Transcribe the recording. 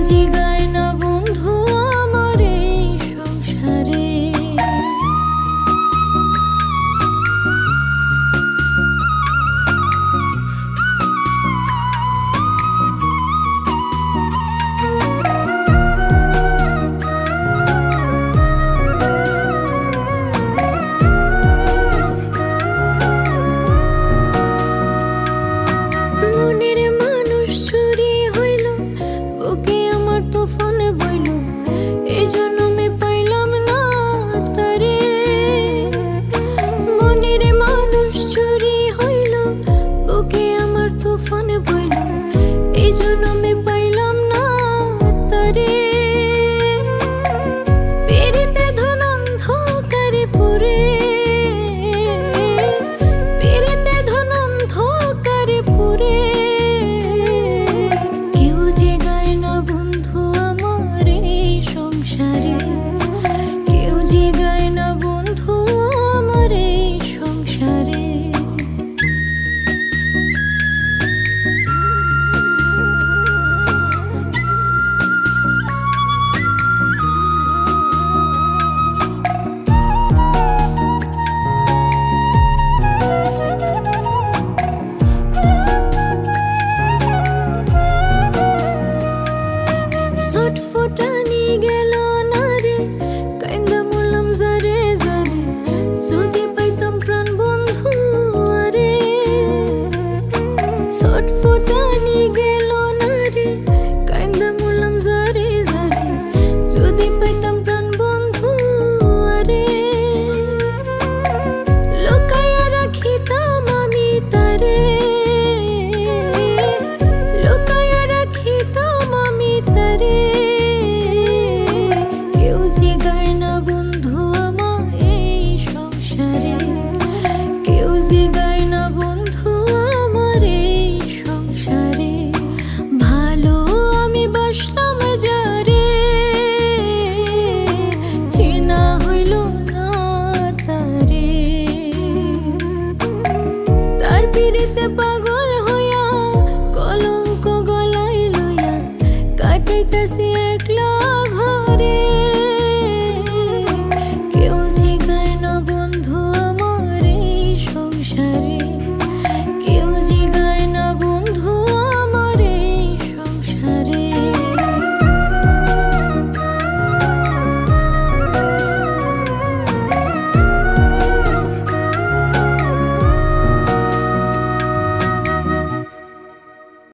জিগায় না বন্ধু আমার এই সংসারে। মনের মানুষ চুরি হইল, বুকে আমার তুফান বইল, এই জন্মে পাইলাম না তারে। মনের মানুষ চুরি হইল, বুকে আমার তুফান বইল, এই জন্মে পাইলাম না তারে। পেরিতে ধন অন্ধকারে পুরে, পেরিতে ধন অন্ধকারে পুরে, কেউ জিগায় না বন্ধু আমার এই সংসারে, কেউ জিগায় না বন্ধু আমার এই সংসারে। ছটফটানি